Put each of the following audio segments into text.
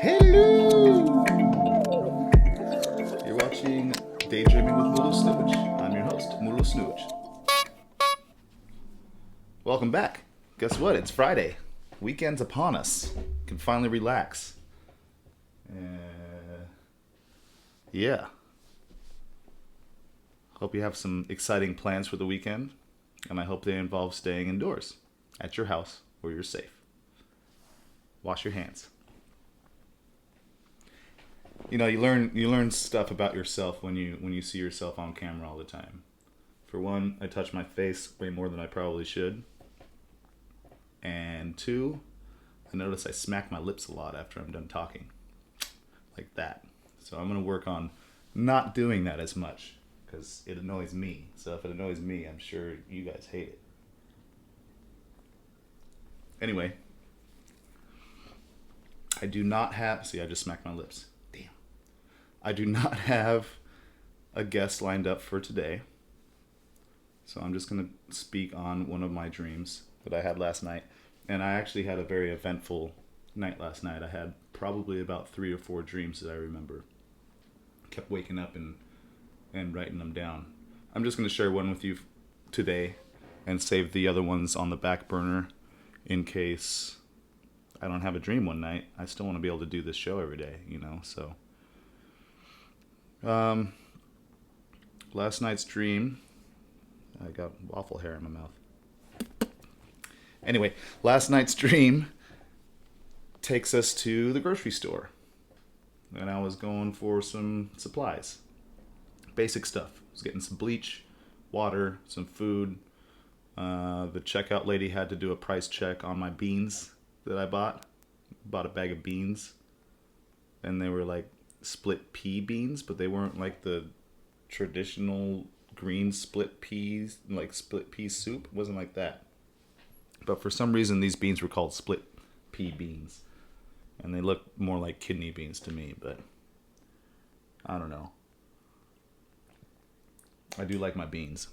Hello! You're watching Daydreaming with Mulu Snuge. I'm your host, Mulu Snuge. Welcome back. Guess what? It's Friday. Weekend's upon us. Can finally relax. Yeah. Hope you have some exciting plans for the weekend, and I hope they involve staying indoors at your house where you're safe. Wash your hands. You know, you learn stuff about yourself when you see yourself on camera all the time. For one, I touch my face way more than I probably should. And two, I notice I smack my lips a lot after I'm done talking. Like that. So I'm going to work on not doing that as much because it annoys me. So if it annoys me, I'm sure you guys hate it. Anyway, I do not have... See, I just smacked my lips. Damn. I do not have a guest lined up for today. So I'm just going to speak on one of my dreams that I had last night. And I actually had a very eventful night last night. I had probably about 3 or 4 dreams that I remember. Kept waking up and writing them down. I'm just going to share one with you today and save the other ones on the back burner in case I don't have a dream one night. I still want to be able to do this show every day, you know, so. Last night's dream, I got waffle hair in my mouth. Anyway, last night's dream takes us to the grocery store. And I was going for some supplies. Basic stuff. I was getting some bleach, water, some food. The checkout lady had to do a price check on my beans that I bought. Bought a bag of beans. And they were like split pea beans, but they weren't like the traditional green split peas, like split pea soup. It wasn't like that. But for some reason, these beans were called split pea beans. And they look more like kidney beans to me, but I don't know. I do like my beans.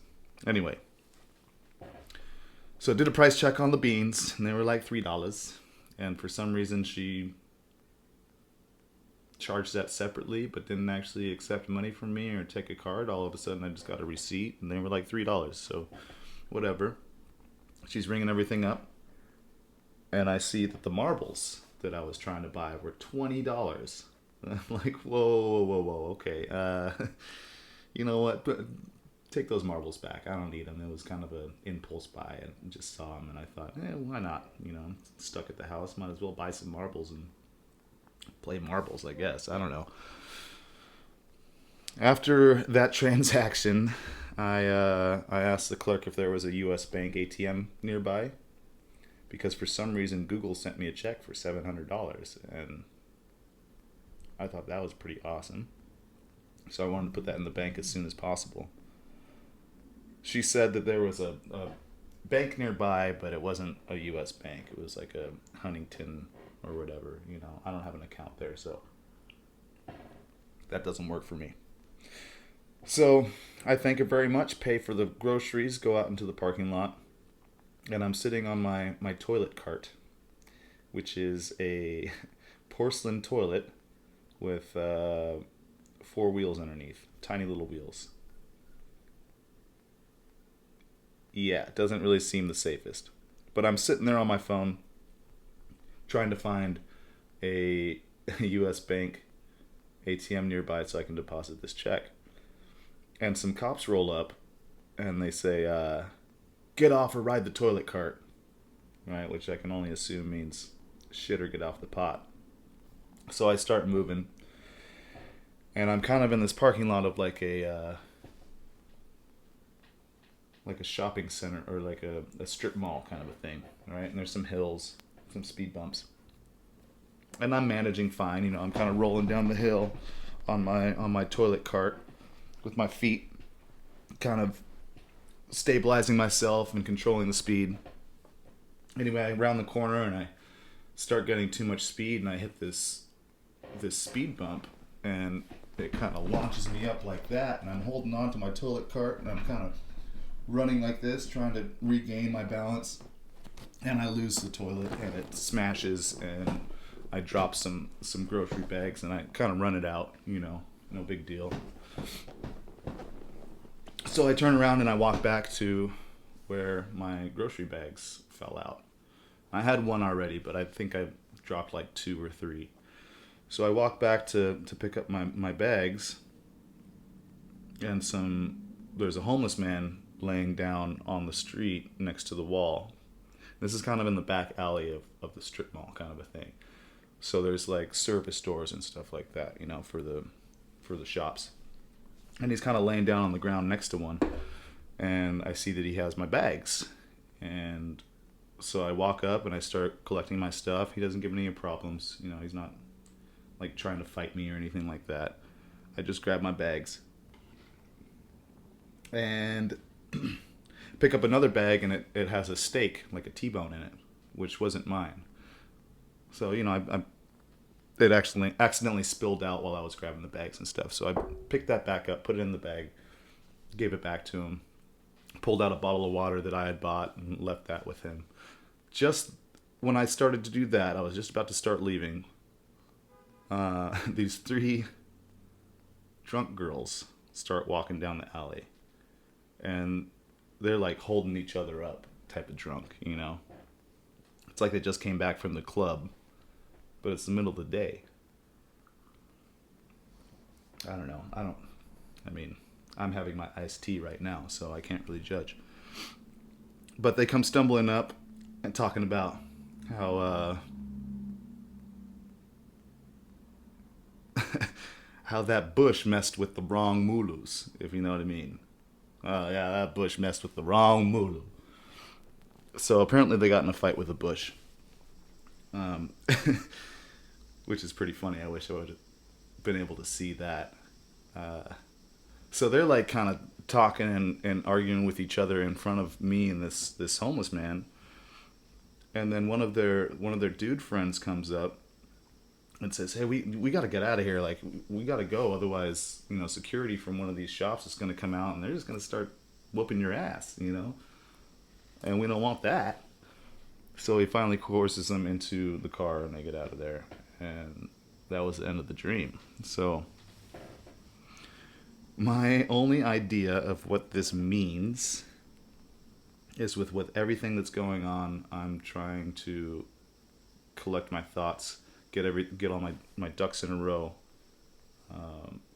Anyway. So I did a price check on the beans, and they were like $3. And for some reason, she charged that separately, but didn't actually accept money from me or take a card. All of a sudden, I just got a receipt, and they were like $3. So whatever. She's ringing everything up, and I see that the marbles that I was trying to buy were $20. I'm like, whoa, okay. You know what? Take those marbles back. I don't need them. It was kind of an impulse buy. I just saw them, and I thought, why not? You know, I'm stuck at the house. Might as well buy some marbles and play marbles, I guess. I don't know. After that transaction, I asked the clerk if there was a U.S. Bank ATM nearby, because for some reason Google sent me a check for $700, and I thought that was pretty awesome. So I wanted to put that in the bank as soon as possible. She said that there was a bank nearby, but it wasn't a U.S. bank. It was like a Huntington or whatever. You know, I don't have an account there, so that doesn't work for me. So I thank her very much, pay for the groceries, go out into the parking lot, and I'm sitting on my toilet cart, which is a porcelain toilet with 4 wheels underneath, tiny little wheels. Yeah, it doesn't really seem the safest. But I'm sitting there on my phone trying to find a U.S. Bank ATM nearby so I can deposit this check. And some cops roll up, and they say, get off or ride the toilet cart. Right, which I can only assume means shit or get off the pot. So I start moving, and I'm kind of in this parking lot of like a shopping center or like a strip mall kind of a thing, right? And there's some hills, some speed bumps. And I'm managing fine, you know, I'm kind of rolling down the hill on my toilet cart with my feet, kind of stabilizing myself and controlling the speed. Anyway, I round the corner and I start getting too much speed, and I hit this speed bump, and it kind of launches me up like that, and I'm holding on to my toilet cart, and I'm kind of running like this, trying to regain my balance, and I lose the toilet, and it smashes, and I drop some grocery bags and I kind of run it out, no big deal. So I turn around and I walk back to where my grocery bags fell out. I had one already, but I think I dropped like 2 or 3. So I walk back to pick up my bags, and there's a homeless man laying down on the street next to the wall. This is kind of in the back alley of the strip mall, kind of a thing. So there's like service stores and stuff like that, for the shops. And he's kind of laying down on the ground next to one, and I see that he has my bags. And so I walk up and I start collecting my stuff. He doesn't give me any problems. He's not like trying to fight me or anything like that. I just grab my bags and pick up another bag, and it has a steak, like a T-bone in it, which wasn't mine. So, it actually accidentally spilled out while I was grabbing the bags and stuff. So I picked that back up, put it in the bag, gave it back to him, pulled out a bottle of water that I had bought and left that with him. Just when I started to do that, I was just about to start leaving. These 3 drunk girls start walking down the alley, and they're like holding each other up type of drunk, It's like they just came back from the club, but it's the middle of the day. I don't know. I'm having my iced tea right now, so I can't really judge. But they come stumbling up and talking about how how that bush messed with the wrong Mulus, if you know what I mean. Oh, yeah, that bush messed with the wrong Mulu. So apparently they got in a fight with a bush. Which is pretty funny. I wish I would have been able to see that. So they're like kind of talking and arguing with each other in front of me and this homeless man. And then one of their dude friends comes up and says, "Hey, we got to get out of here. Like, we got to go. Otherwise, security from one of these shops is going to come out and they're just going to start whooping your ass, And we don't want that." So he finally coerces them into the car and they get out of there. And that was the end of the dream. So my only idea of what this means is with everything that's going on, I'm trying to collect my thoughts, get all my ducks in a row,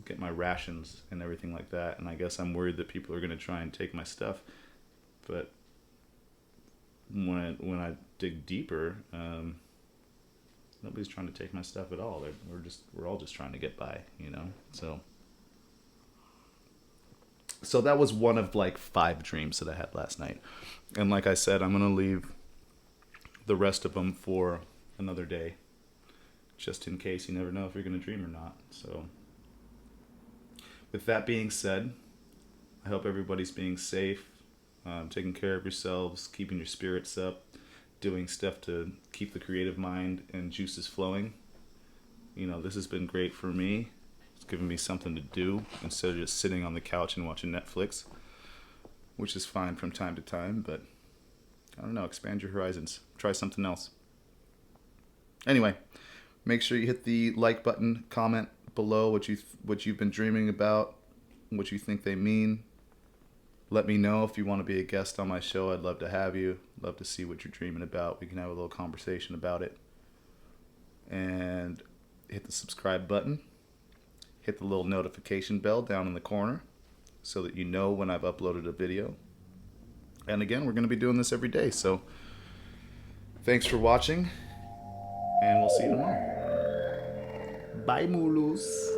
get my rations and everything like that. And I guess I'm worried that people are going to try and take my stuff. But when I dig deeper, nobody's trying to take my stuff at all. We're all just trying to get by, So that was one of like 5 dreams that I had last night. And like I said, I'm going to leave the rest of them for another day, just in case. You never know if you're going to dream or not. So with that being said, I hope everybody's being safe, taking care of yourselves, keeping your spirits up, doing stuff to keep the creative mind and juices flowing. This has been great for me. It's given me something to do instead of just sitting on the couch and watching Netflix, which is fine from time to time, but I don't know, expand your horizons. Try something else. Anyway, make sure you hit the like button, comment below what you've been dreaming about, what you think they mean. Let me know if you want to be a guest on my show. I'd love to have you. Love to see what you're dreaming about. We can have a little conversation about it. And hit the subscribe button. Hit the little notification bell down in the corner so that you know when I've uploaded a video. And again, we're going to be doing this every day. So thanks for watching, and we'll see you tomorrow. Bye, Mulus.